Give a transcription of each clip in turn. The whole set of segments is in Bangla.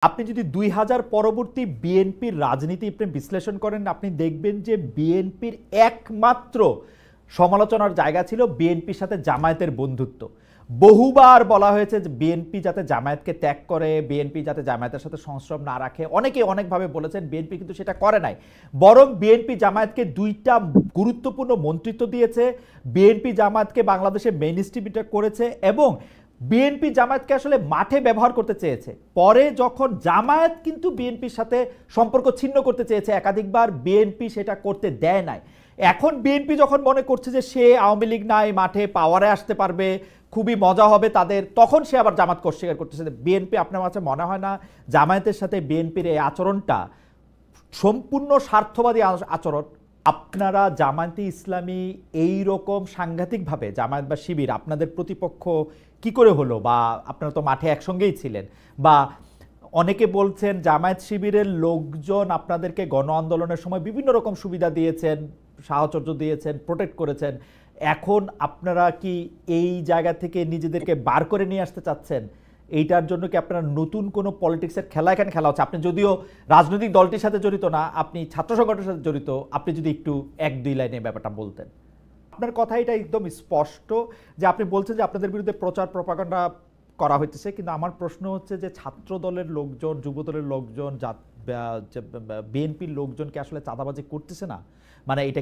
আপনি যদি ২০০০ পরবর্তী বিএনপির রাজনীতি আপনি বিশ্লেষণ করেন, আপনি দেখবেন যে বিএনপির একমাত্র সমালোচনার জায়গা ছিল বিএনপির সাথে জামায়াতের বন্ধুত্ব। বহুবার বলা হয়েছে যে বিএনপি যাতে জামায়াতকে ত্যাগ করে, বিএনপি যাতে জামায়াতের সাথে সংস্রব না রাখে। অনেকে অনেকভাবে বলেছেন, বিএনপি কিন্তু সেটা করে নাই। বরং বিএনপি জামায়াতকে দুইটা গুরুত্বপূর্ণ মন্ত্রিত্ব দিয়েছে, বিএনপি জামায়াতকে বাংলাদেশে মেইন স্ট্রিমটা করেছে এবং বিএনপি জামায়াতকে আসলে মাঠে ব্যবহার করতে চেয়েছে। পরে যখন জামায়াত কিন্তু বিএনপির সাথে সম্পর্ক ছিন্ন করতে চেয়েছে একাধিকবার, বিএনপি সেটা করতে দেয় নাই। এখন বিএনপি যখন মনে করছে যে সে আওয়ামী লীগ নাই, মাঠে পাওয়ারে আসতে পারবে, খুবই মজা হবে তাদের, তখন সে আবার জামাতকে অস্বীকার করতেছে। বিএনপি, আপনার কাছে মনে হয় না জামায়াতের সাথে বিএনপির এই আচরণটা সম্পূর্ণ স্বার্থবাদী আচরণ? আপনারা জামায়াতে ইসলামী এই রকম সাংঘাতিকভাবে, জামায়াত বা শিবির আপনাদের প্রতিপক্ষ কি করে হলো? বা আপনারা তো মাঠে একসঙ্গেই ছিলেন। বা অনেকে বলছেন জামায়াত শিবিরের লোকজন আপনাদেরকে গণ আন্দোলনের সময় বিভিন্ন রকম সুবিধা দিয়েছেন, সাহচর্য দিয়েছেন, প্রোটেক্ট করেছেন। এখন আপনারা কি এই জায়গা থেকে নিজেদেরকে বার করে নিয়ে আসতে চাচ্ছেন? এইটার জন্য কি আপনারা নতুন কোনো পলিটিক্সের খেলা এখানে খেলা হচ্ছে? আপনি যদিও রাজনৈতিক দলটির সাথে জড়িত না, আপনি ছাত্র সংগঠনের সাথে জড়িত, আপনি যদি একটু এক দুই লাইনে ব্যাপারটা বলতেন। আপনার কথা এটা একদম স্পষ্ট যে আপনি বলছেন যে আপনাদের বিরুদ্ধে প্রচার প্রপাগান্ডা করা হইতেছে, কিন্তু আমার প্রশ্ন হচ্ছে যে ছাত্র দলের লোকজন, যুব দলের লোকজন, বিএনপির লোকজনকে আসলে চাঁদাবাজি করতেছে না? মানে এটা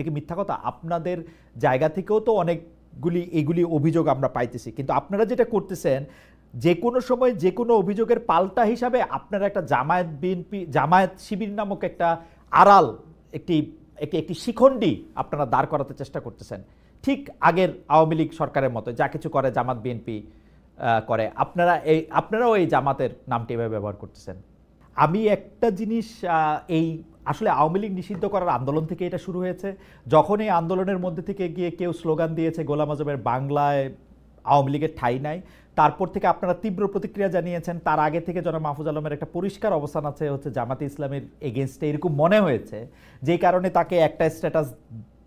কি মিথ্যা কথা? আপনাদের জায়গা থেকেও তো অনেকগুলি এগুলি অভিযোগ আমরা পাইতেছি, কিন্তু আপনারা যেটা করতেছেন যে কোনো সময় যে কোনো অভিযোগের পাল্টা হিসাবে আপনারা একটা জামায়াত শিবির নামক একটা আড়াল, একটি একটি শিখণ্ডী আপনারা দাঁড় করাতে চেষ্টা করতেছেন, ঠিক আগের আওয়ামী লীগ সরকারের মতো যা কিছু করে জামাত বিএনপি করে, আপনারাও এই জামাতের নামটি এভাবে ব্যবহার করতেছেন। আমি একটা জিনিস, এই আসলে আওয়ামী লীগ নিষিদ্ধ করার আন্দোলন থেকে এটা শুরু হয়েছে। যখন এই আন্দোলনের মধ্যে থেকে গিয়ে কেউ স্লোগান দিয়েছে গোলাম আজমের বাংলায় আওয়ামী লীগের ঠাঁই নাই, তারপর থেকে আপনারা তীব্র প্রতিক্রিয়া জানিয়েছেন। তার আগে থেকে জনাব মাহফুজ আলমের একটা পরিষ্কার অবস্থান আছে হচ্ছে জামাতে ইসলামের এগেনস্টে, এরকম মনে হয়েছে, যেই কারণে তাকে একটা স্ট্যাটাস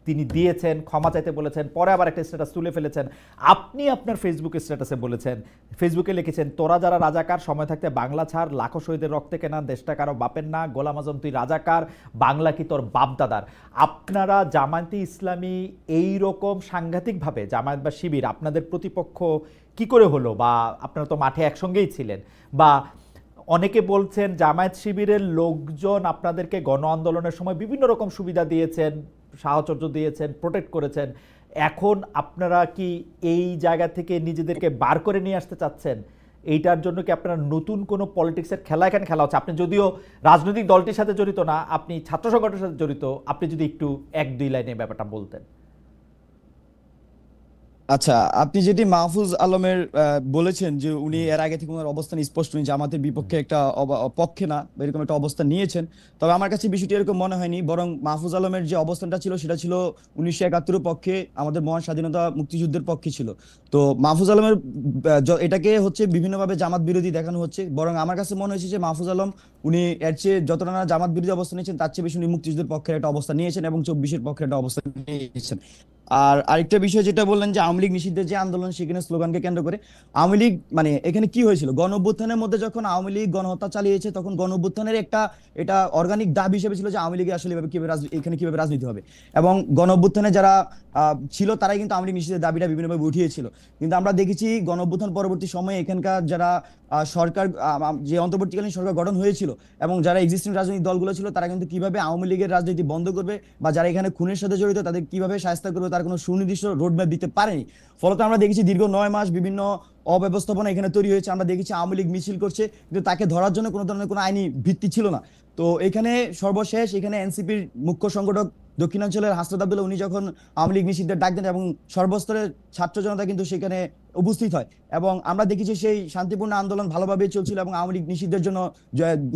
তিনি দিয়েছেন, ক্ষমা চাইতে বলেছেন, পরে আবার একটা স্ট্যাটাস তুলে ফেলেছেন। আপনি আপনার ফেসবুকে স্ট্যাটাসে বলেছেন, ফেসবুকে লিখেছেন, তোরা যারা রাজাকার, সময় থাকতে বাংলা ছাড়, লাখো শহীদের রক্তে কেনা দেশটা কারো বাপের না, গোলাম আজম তুই রাজাকার, বাংলা কি তোর বাপদাদার? আপনারা জামায়াতে ইসলামী এই রকম সাংঘাতিকভাবে, জামায়াত বা শিবির আপনাদের প্রতিপক্ষ কি করে হলো? বা আপনারা তো মাঠে একসঙ্গেই ছিলেন। বা অনেকে বলছেন জামায়াত শিবিরের লোকজন আপনাদেরকে গণ আন্দোলনের সময় বিভিন্ন রকম সুবিধা দিয়েছেন, সাহচর্য দিয়েছেন, প্রোটেক্ট করেছেন। এখন আপনারা কি এই জায়গা থেকে নিজেদেরকে বার করে নিয়ে আসতে চাচ্ছেন? এইটার জন্য কি আপনারা নতুন কোনো পলিটিক্সের খেলা এখানে খেলা হচ্ছে? আপনি যদিও রাজনৈতিক দলটির সাথে জড়িত না, আপনি ছাত্র সংগঠনের সাথে জড়িত, আপনি যদি একটু এক দুই লাইনে ব্যাপারটা বলতেন। আচ্ছা, আপনি যেটি মাহফুজ আলমের বলেছেন যে উনি এর আগে থেকে ওনার অবস্থান স্পষ্ট, উনি জামাতের বিপক্ষে একটা পক্ষে না বা এরকম একটা অবস্থান নিয়েছেন। তবে আমার কাছে বিষয়টি এরকম মনে হয়নি, বরং মাহফুজ আলমের যে অবস্থানটা ছিল সেটা ছিল 1971 পক্ষে, আমাদের মহান স্বাধীনতা মুক্তিযুদ্ধের পক্ষে ছিল। তো মাহফুজ আলমের এটাকে হচ্ছে বিভিন্নভাবে জামাত বিরোধী দেখানো হচ্ছে, বরং আমার কাছে মনে হয়েছে যে মাহফুজ আলম উনি এর চেয়ে যতটা না জামাত বিরোধী অবস্থান নিয়েছেন, তার চেয়ে বেশি উনি মুক্তিযুদ্ধের পক্ষে একটা অবস্থান নিয়েছেন এবং 24-এর পক্ষে একটা অবস্থান নিয়েছেন। আর আরেকটা বিষয় যেটা বললেন যে আওয়ামী লীগ নিষিদ্ধের যে আন্দোলন, সেখানে স্লোগানকে কেন্দ্র করে আওয়ামী লীগ, মানে এখানে কি হয়েছিল, গণ অভ্যুত্থানের মধ্যে যখন আওয়ামী লীগ গণহত্যা চালিয়েছে, তখন গণ অভ্যুত্থানের একটা এটা অর্গানিক দাবি হিসেবে ছিল যে আওয়ামী লীগের আসলে এখানে কিভাবে রাজনীতি হবে, এবং গণ অভ্যুত্থানে যারা ছিল তারাই কিন্তু আওয়ামী লীগ নিষিদ্ধের দাবিটা বিভিন্নভাবে উঠিয়েছিল। কিন্তু আমরা দেখেছি গণ অভ্যুত্থান পরবর্তী সময়ে এখানকার যারা সরকার, যে অন্তর্বর্তীকালীন সরকার গঠন হয়েছিল এবং যারা এক্সিস্টিং রাজনৈতিক দলগুলো ছিল, তারা কিন্তু কিভাবে আওয়ামী লীগের রাজনীতি বন্ধ করবে বা যারা এখানে খুনের সাথে জড়িত তাদের কিভাবে শায়েস্তা করবে, তার কোনো সুনির্দিষ্ট রোডম্যাপ দিতে পারেনি। ফলত আমরা দেখেছি দীর্ঘ 9 মাস বিভিন্ন অব্যবস্থাপনা এখানে তৈরি হয়েছে। আমরা দেখেছি আওয়ামী লীগ মিছিল করছে, কিন্তু তাকে ধরার জন্য কোনো ধরনের কোনো আইনি ভিত্তি ছিল না। তো এখানে সর্বশেষ এখানে এনসিপির মুখ্য সংগঠক দক্ষিণাঞ্চলের হাসনাত আব্দুল্লাহ, উনি যখন আওয়ামী লীগ নিষিদ্ধের ডাক দেন এবং সর্বস্তরের ছাত্র জনতা কিন্তু সেখানে উপস্থিত হয়, এবং আমরা দেখেছি সেই শান্তিপূর্ণ আন্দোলন ভালোভাবেই চলছিল এবং আওয়ামী লীগ নিষিদ্ধের জন্য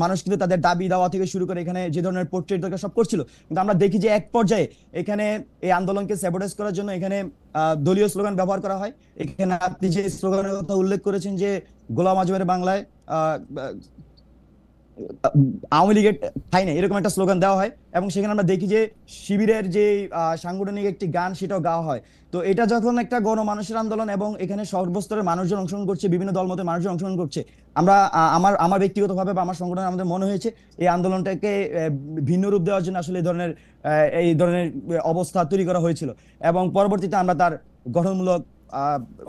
মানুষ কিন্তু তাদের দাবি দেওয়া থেকে শুরু করে এখানে যে ধরনের পোর্ট্রেট দরকার সব করছিল। কিন্তু আমরা দেখি যে এক পর্যায়ে এখানে এই আন্দোলনকে স্যাবোটাইজ করার জন্য এখানে দলীয় স্লোগান ব্যবহার করা হয়। এখানে আপনি যে স্লোগানের কথা উল্লেখ করেছেন যে গোলাম আজমের বাংলায়, আওয়ামী লীগের ঠাঁই নেই, এরকম একটা স্লোগান দেওয়া হয়। এবং সেখানে আমরা দেখি যে শিবিরের যে সাংগঠনিক একটি গান সেটাও গাওয়া হয়। তো এটা যখন একটা গণমানুষের আন্দোলন এবং এখানে সর্বস্তরের মানুষজন অংশগ্রহণ করছে, বিভিন্ন দলমতের মানুষজন অংশগ্রহণ করছে, আমরা আমার আমার ব্যক্তিগতভাবে বা আমার সংগঠন আমাদের মনে হয়েছে এই আন্দোলনটাকে ভিন্ন রূপ দেওয়ার জন্য আসলে এই ধরনের অবস্থা তৈরি করা হয়েছিল। এবং পরবর্তীতে আমরা তার গঠনমূলক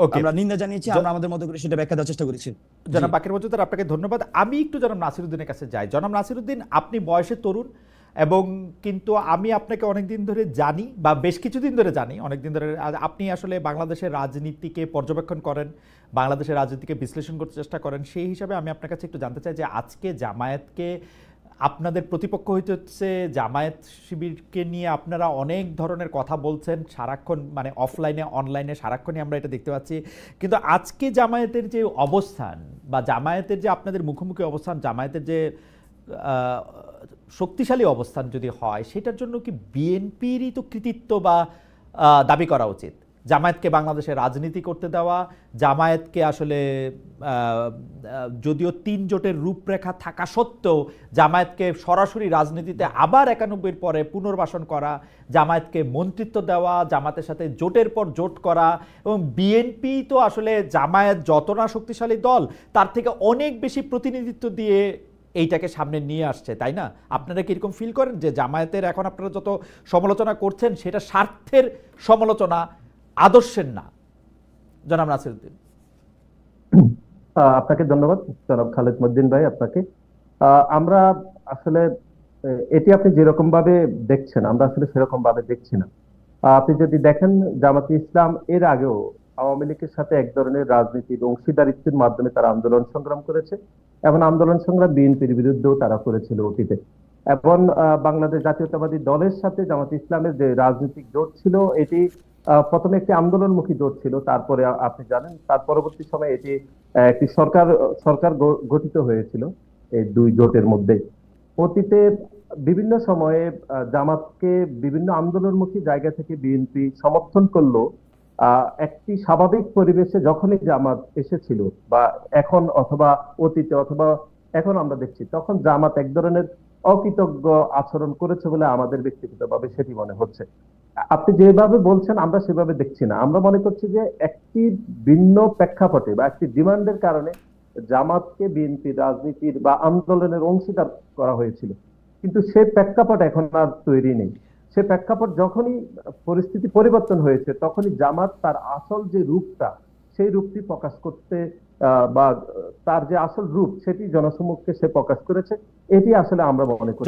ওকে, আমরা নিন্দা জানিয়েছি, আমরা আমাদের মতো করে সেটা ব্যাখ্যা দেওয়ার চেষ্টা করেছি। জি। জনাব বাকের মজুমদার, আপনাকে ধন্যবাদ। আমি একটু জনাব নাসিরুদ্দিনের কাছে যাই। জনাব নাসিরুদ্দিন, আপনি বয়সে তরুণ, এবং কিন্তু আমি আপনাকে অনেকদিন ধরে জানি, বা বেশ কিছুদিন ধরে জানি, অনেকদিন ধরে আপনি আসলে বাংলাদেশের রাজনীতিকে পর্যবেক্ষণ করেন, বাংলাদেশের রাজনীতিকে বিশ্লেষণ করতে চেষ্টা করেন। সেই হিসাবে আমি আপনার কাছে একটু জানতে চাই যে আজকে জামায়াতকে, আপনাদের প্রতিপক্ষ হইতে হচ্ছে জামায়াত শিবিরকে নিয়ে আপনারা অনেক ধরনের কথা বলছেন সারাক্ষণ, মানে অফলাইনে অনলাইনে সারাক্ষণই আমরা এটা দেখতে পাচ্ছি। কিন্তু আজকে জামায়াতের যে অবস্থান, বা জামায়াতের যে আপনাদের মুখোমুখি অবস্থান, জামায়াতের যে আহ, শক্তিশালী অবস্থান যদি হয়, সেটার জন্য কি বিএনপিরই তো কৃতিত্ব বা দাবি করা উচিত? জামায়াতকে বাংলাদেশে রাজনীতি করতে দেওয়া, জামায়াতকে আসলে যদিও ৩ জোটের রূপরেখা থাকা সত্ত্বেও জামায়াতকে সরাসরি রাজনীতিতে আবার ৯১ পরে পুনর্বাসন করা, জামায়াতকে মন্ত্রিত্ব দেওয়া, জামাতের সাথে জোটের পর জোট করা, এবং বিএনপি তো আসলে জামায়াত যত না শক্তিশালী দল, তার থেকে অনেক বেশি প্রতিনিধিত্ব দিয়ে এইটাকে সামনে নিয়ে আসছে, তাই না? আপনারা কি এরকম ফিল করেন যে জামায়াতের এখন আপনারা যত সমালোচনা করছেন সেটা স্বার্থের সমালোচনা, আদর্শের না? জনাব নাসিরউদ্দিন। আপনাকে ধন্যবাদ জনাব খালেদ মহিউদ্দিন ভাই, আপনাকে। আমরা আসলে এটি আপনি যেরকম ভাবে দেখছেন, আমরা আসলে সেরকম ভাবে দেখছি না। আপনি যদি দেখেন, জামাতে ইসলাম এর আগেও আওয়ামী লীগের সাথে এক ধরনের রাজনীতির অংশীদারিত্বের মাধ্যমে তারা আন্দোলন সংগ্রাম করেছে, এবং আন্দোলন সংগ্রাম বিএনপির বিরুদ্ধেও তারা করেছিল অতীতে। এবং বাংলাদেশ জাতীয়তাবাদী দলের সাথে জামাতে ইসলামের যে রাজনৈতিক জোট ছিল, এটি প্রথমে একটি আন্দোলনমুখী জোট ছিল। তারপরে আপনি জানেন, তার পরবর্তী সময়ে এটি একটি সরকার সরকার গঠিত হয়েছিল এই দুই জোটের মধ্যে। অতীতে বিভিন্ন সময়ে জামাতকে বিভিন্ন আন্দোলনমুখী জায়গা থেকে বিএনপি সমর্থন করলো। একটি স্বাভাবিক পরিবেশে যখনই জামাত এসেছিল, বা এখন অথবা অতীতে অথবা এখন আমরা দেখছি, তখন জামাত এক ধরনের অকৃতজ্ঞ আচরণ করেছে বলে আমাদের ব্যক্তিগতভাবে সেটি মনে হচ্ছে। আপনি যেভাবে বলছেন আমরা সেভাবে দেখছি না। আমরা মনে করছি যে একটি ভিন্ন প্রেক্ষাপটে বা একটি ডিমান্ডের কারণে জামাতকে বিএনপি রাজনীতির বা আন্দোলনের অংশীদার করা হয়েছিল, কিন্তু সে প্রেক্ষাপট এখন আর তৈরি নেই। সে প্রেক্ষাপট যখনই পরিস্থিতি পরিবর্তন হয়েছে, তখনই জামাত তার আসল যে রূপটা, সেই রূপটি প্রকাশ করতে বা তার যে আসল রূপ সেটি জনসমক্ষে সে প্রকাশ করেছে। এটি আসলে আমরা মনে করছি।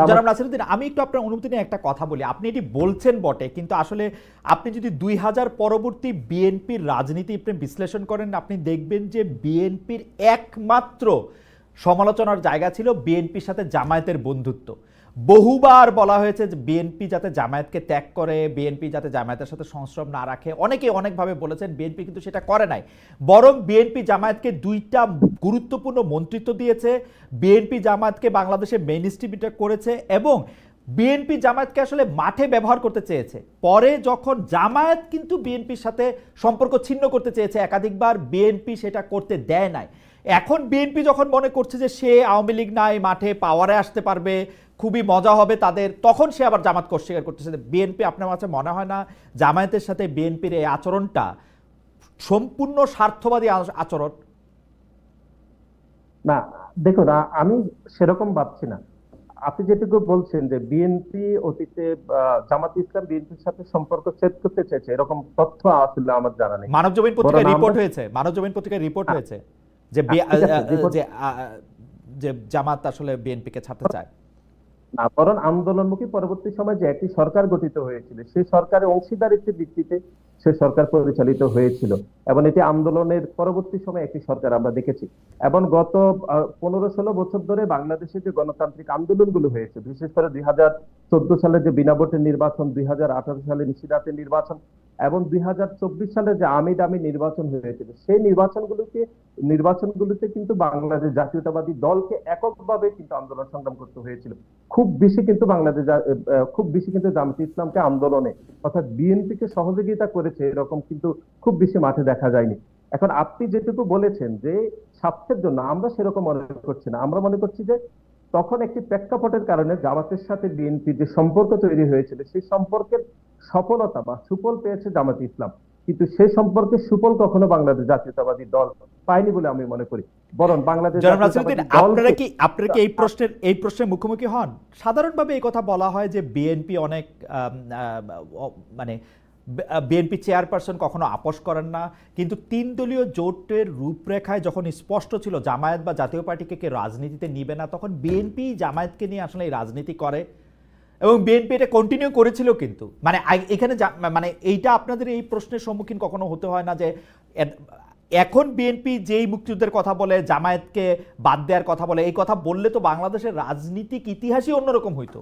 জনাব নাসিরউদ্দিন, আমি একটু আপনার অনুমতি নিয়ে একটা কথা বলি। আপনি এটি বলছেন বটে, কিন্তু আসলে আপনি যদি ২০০০ পরবর্তী বিএনপির রাজনীতি আপনি বিশ্লেষণ করেন, আপনি দেখবেন যে বিএনপির একমাত্র সমালোচনার জায়গা ছিল বিএনপির সাথে জামায়াতের বন্ধুত্ব। বহুবার বলা হয়েছে যে বিএনপি যাতে জামায়াতকে ত্যাগ করে, বিএনপি যাতে জামায়াতের সাথে সংস্রব না রাখে, অনেকে অনেকভাবে বলেছেন। বিএনপি কিন্তু সেটা করে নাই, বরং বিএনপি জামায়াতকে ২টা গুরুত্বপূর্ণ মন্ত্রিত্ব দিয়েছে, বিএনপি জামায়াতকে বাংলাদেশে মেইন স্ট্রিমটা করেছে, এবং বিএনপি জামায়াতকে আসলে মাঠে ব্যবহার করতে চেয়েছে। পরে যখন জামায়াত কিন্তু বিএনপির সাথে সম্পর্ক ছিন্ন করতে চেয়েছে একাধিকবার, বিএনপি সেটা করতে দেয় নাই। এখন বিএনপি যখন মনে করছে যে সে আওয়ামী লীগ নাই, মাঠে পাওয়ারে আসতে পারবে, খুবই মজা হবে তাদের, তখন সে আবার জামাতকে অস্বীকার করতেছে। বিএনপি, আপনার কাছে মনে হয় না জামায়াতের সাথে বিএনপির এই আচরণটা সম্পূর্ণ স্বার্থবাদী আচরণ? না, দেখুন, আমি সেরকম ভাবছি না। আপনি যেটুকু বলছেন যে বিএনপি অতীতে জামাত ইসলাম বিএনপির সাথে সম্পর্ক ছেদ করতে চেয়েছে, এরকম তথ্য আসলে আমার জানা নেই। মানবজমিন পত্রিকায় রিপোর্ট হয়েছে, মানবজমিন পত্রিকায় রিপোর্ট হয়েছে যে জামাত আসলে বিএনপিকে ছাড়তে চায় না, বরং আন্দোলনমুখী পরবর্তী সময় যে একটি সরকার গঠিত হয়েছিল, সেই সরকারের অংশীদারিত্বের ভিত্তিতে সে সরকার পরিচালিত হয়েছিল, এবং এটি আন্দোলনের পরবর্তী সময় একটি সরকার আমরা দেখেছি। এবং গত ১৫-১৬ বছর ধরে বাংলাদেশে যে গণতান্ত্রিক আন্দোলনগুলো হয়েছে, বিশেষ করে ২০১৪ সালে যে বিনা ভোটের নির্বাচন, ২০১৮ সালে নিশিরাতের নির্বাচন, এবং ২০২৪ সালে যে আমির দামি নির্বাচন হয়েছিল, সেই নির্বাচনগুলোতে কিন্তু বাংলাদেশ জাতীয়তাবাদী দলকে এককভাবে কিন্তু আন্দোলন সংগ্রাম করতে হয়েছিল। খুব বেশি কিন্তু জামায়াতে ইসলামকে আন্দোলনে, অর্থাৎ বিএনপিকে সহযোগিতা করেছে এরকম কিন্তু খুব বেশি মাঠে দেখা যায়নি। এখন আপনি যেটুকু বলেছেন যে স্বার্থের জন্য, আমরা সেরকম মনে করছি না। আমরা মনে করছি যে তখন একটি প্রেক্ষাপটের কারণে জামাতের সাথে বিএনপির যে সম্পর্ক তৈরি হয়েছিল, সেই সম্পর্কের সফলতা বা সুফল পেয়েছে জামাত ইসলাম, কিন্তু সেই সম্পর্কে সুফল কখনো বাংলাদেশ জাতীয়তাবাদী দল পায়নি বলে আমি মনে করি। বরং বাংলাদেশ জনাব জাতীয়তাবাদী নাসিরউদ্দিন, দল আপনারা কি এই প্রশ্নের মুখোমুখি হন? সাধারণভাবে এই কথা বলা হয় যে বিএনপি অনেক মানে বিএনপি চেয়ারপারসন কখনো আপোষ করেন না, কিন্তু 3 দলীয় জোটের রূপরেখায় যখন স্পষ্ট ছিল জামায়াত বা জাতীয় পার্টিকে কে রাজনীতিতে নিবে না, তখন বিএনপি জামায়াতকে নিয়ে আসলে এই রাজনীতি করে এবং বিএনপি এটা কন্টিনিউ করেছিল। কিন্তু মানে এখানে মানে এইটা আপনাদের এই প্রশ্নের সম্মুখীন কখনো হতে হয় না যে এখন বিএনপি যেই মুক্তিযুদ্ধের কথা বলে, জামায়াতকে বাদ দেওয়ার কথা বলে, এই কথা বললে তো বাংলাদেশের রাজনীতিক ইতিহাসই অন্যরকম হইতো।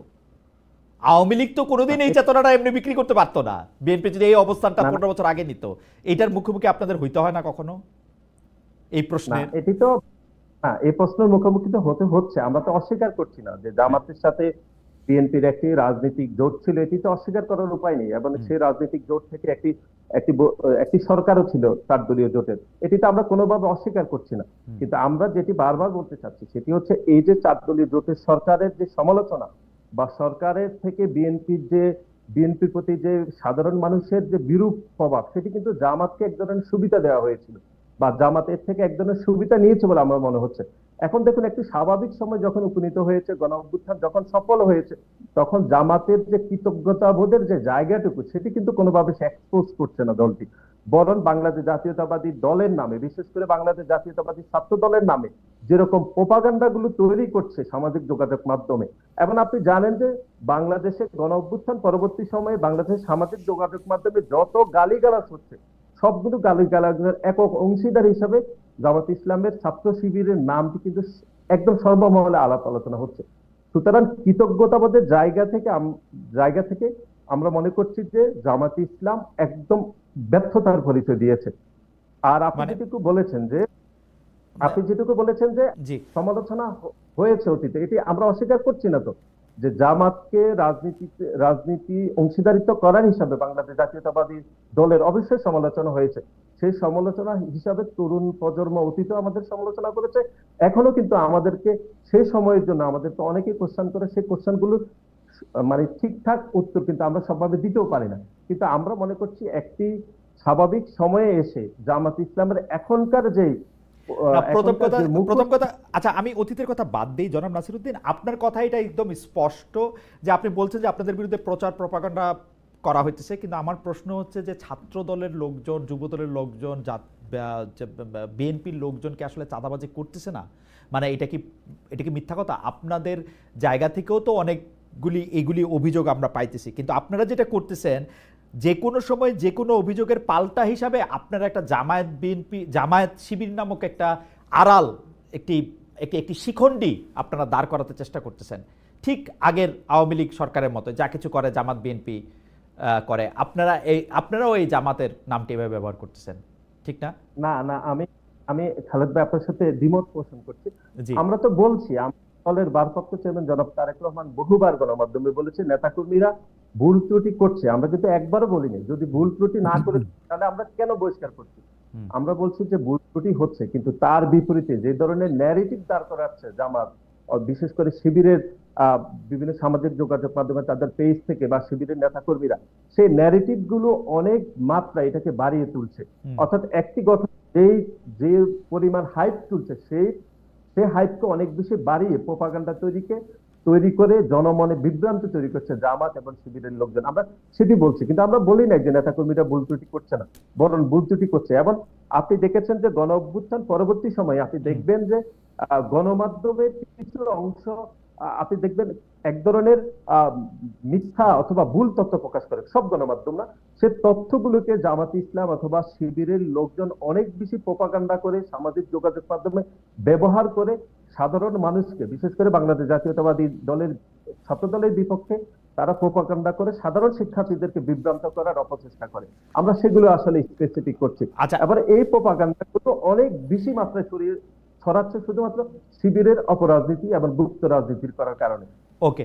আওয়ামী লীগ তো কোনোদিন এই চেতনাটা এমনি বিক্রি করতে পারতো না, বিএনপি যদি এই অবস্থানটা 15 বছর আগে নিত। এটার মুখোমুখি আপনাদের হইতে হয় না কখনো এই প্রশ্নের? এটি তো এই প্রশ্নের মুখোমুখি তো হতে হচ্ছে। আমরা তো অস্বীকার করছি না যে জামাতের সাথে বিএনপির একটি রাজনৈতিক জোট ছিল, এটি তো অস্বীকার করার উপায় নেই। এবং সেই রাজনৈতিক জোট থেকে একটি সরকারও ছিল 4 দলীয় জোটের, এটি তো আমরা কোনোভাবে অস্বীকার করছি না। কিন্তু আমরা যেটি বারবার বলতে চাচ্ছি সেটি হচ্ছে এই যে 4 দলীয় জোটের সরকারের যে সমালোচনা বা সরকারের থেকে বিএনপির প্রতি যে সাধারণ মানুষের যে বিরূপ প্রভাব, সেটি কিন্তু জামাতকে এক ধরনের সুবিধা দেওয়া হয়েছিল বা জামাতের থেকে এক ধরনের সুবিধা নিয়েছে বলে আমার মনে হচ্ছে। এখন দেখুন, একটি স্বাভাবিক সময় যখন উপনীত হয়েছে, গণ অভ্যুত্থান যখন সফল হয়েছে, তখন জামাতের যে কৃতজ্ঞতাবোধের যে জায়গাটুকু, সেটি কিন্তু কোনোভাবে সে এক্সপোজ করছে না দলটি। বরং বাংলাদেশ জাতীয়তাবাদী দলের নামে, বিশেষ করে বাংলাদেশ জাতীয়তাবাদী ছাত্র দলের নামে যেরকম প্রোপাগান্ডা গুলো তৈরি করছে সামাজিক যোগাযোগ মাধ্যমে। এবং আপনি জানেন যে বাংলাদেশে গণ অভ্যুত্থান পরবর্তী সময়ে বাংলাদেশের সামাজিক যোগাযোগ মাধ্যমে যত গালিগালাজ হচ্ছে, সবগুলো গালিগালাজের একক অংশীদার হিসাবে জামাত ইসলামের ছাত্র শিবিরের নামটি কিন্তু একদম সর্বমহলে আলাপ আলোচনা হচ্ছে। সুতরাং কৃতজ্ঞতাবোধের জায়গা থেকে আমরা মনে করছি যে জামাত ইসলাম একদম ব্যর্থতার পরিচয় দিয়েছে। আর আপনি যেটুকু বলেছেন যে সমালোচনা হয়েছে অতীতে, এটি আমরা অস্বীকার করছি না তো, যে জামাতকে রাজনীতি অংশীদারিত্ব করার হিসাবে বাংলাদেশ জাতীয়তাবাদী দলের অবশ্যই সমালোচনা হয়েছে। সেই সমালোচনা হিসাবে তরুণ প্রজন্ম অতীতে আমাদের সমালোচনা করেছে, এখনো কিন্তু আমাদেরকে সেই সময়ের জন্য আমাদেরকে অনেকেই কোশ্চেন করে, সেই কোশ্চেন গুলো মানে ঠিকঠাক উত্তর কিন্তু আমরা সবভাবে দিতেও পারি না। কিন্তু আমরা মনে করছি একটি স্বাভাবিক সময়ে এসে জামাত ইসলামের এখনকার যে প্রথম কথা, আচ্ছা আমি অতীতের কথা বাদ দিই। জনাব নাসিরউদ্দিন, আপনার কথা এটা একদম স্পষ্ট যে আপনি বলছেন যে আপনাদের বিরুদ্ধে প্রচার প্রপাগান্ডা করা হইতেছে, কিন্তু আমার প্রশ্ন হচ্ছে যে ছাত্র দলের লোকজন, যুব দলের লোকজন, বিএনপির লোকজনকে আসলে চাঁদাবাজি করতেছে না? মানে এটা কি মিথ্যা কথা? আপনাদের জায়গা থেকেও তো এগুলি অভিযোগ আমরা পাইতেছি, কিন্তু আপনারা যেটা করতেছেন যে কোনো সময় যে কোনো অভিযোগের পাল্টা হিসাবে আপনারা একটা জামায়াত শিবির নামক একটা আড়াল, একটি শিখণ্ডি আপনারা দাঁড় করাতে চেষ্টা করতেছেন, ঠিক আগের আওয়ামী লীগ সরকারের মতো যা কিছু করে জামাত বিএনপি করে, আপনারাও এই জামাতের নামটি এভাবে ব্যবহার করতেছেন, ঠিক না? না, আমি খালেদ ভাই আপনার সাথে দ্বিমত পোষণ করছি। আমরা তো বলছি, দলের ভারপ্রাপ্ত চেয়ারম্যান জনাব তারেক রহমান বহুবার গণমাধ্যমে বলেছে নেতাকর্মীরা ভুল ত্রুটি করছে। আমরা কিন্তু একবারও বলিনি যদি ভুল ত্রুটি না করে তাহলে আমরা কেন বহিষ্কার করছি। আমরা বলছি যে ভুল ত্রুটি হচ্ছে, কিন্তু তার বিপরীতে যে ধরনের ন্যারেটিভ দাঁড় করাচ্ছে জামাত, বিশেষ করে শিবিরের বিভিন্ন সামাজিক যোগাযোগ মাধ্যমে তাদের পেজ থেকে বা শিবিরের নেতাকর্মীরা, সেই ন্যারেটিভ গুলো অনেক মাত্রা এটাকে বাড়িয়ে তুলছে। অর্থাৎ একটি ঘটনা যে পরিমাণ হাইপ তুলছে, সেই হাইপকে অনেক বেশি বাড়িয়ে প্রোপাগান্ডা তৈরি করে জনমনে বিভ্রান্তি তৈরি করছে জামাত এবং শিবিরের লোকজন। আমরা সেটি বলছি, কিন্তু আমরা বলি না যে নেতাকর্মীরা ভুল ত্রুটি করছে না, বরং ভুল ত্রুটি করছে। এবং আপনি দেখেছেন যে গণ অভ্যুত্থান পরবর্তী সময়ে আপনি দেখবেন যে গণমাধ্যমের কিছু অংশ আপনি দেখবেন এক ধরনের মিথ্যা অথবা ভুল তথ্য প্রকাশ করে, সব গণমাধ্যম না, সে তথ্যগুলোকে জামাত ইসলাম অথবা শিবিরের লোকজন অনেক বেশি প্রোপাগান্ডা করে সামাজিক যোগাযোগ মাধ্যমে ব্যবহার করে সাধারণ মানুষকে, বিশেষ করে বাংলাদেশ জাতীয়তাবাদী দলের ছাত্র দলের বিপক্ষে তারা প্রোপাগান্ডা করে সাধারণ শিক্ষার্থীদেরকে বিভ্রান্ত করার অপচেষ্টা করে। আমরা সেগুলো আসলে স্পেসিফিক করছি। এবার এই প্রোপাগান্ডাগুলো অনেক বেশি মাত্রায় ছড়াচ্ছে শুধুমাত্র শিবিরের অপরাজনীতি এবং গুপ্ত রাজনীতির করার কারণে। ওকে।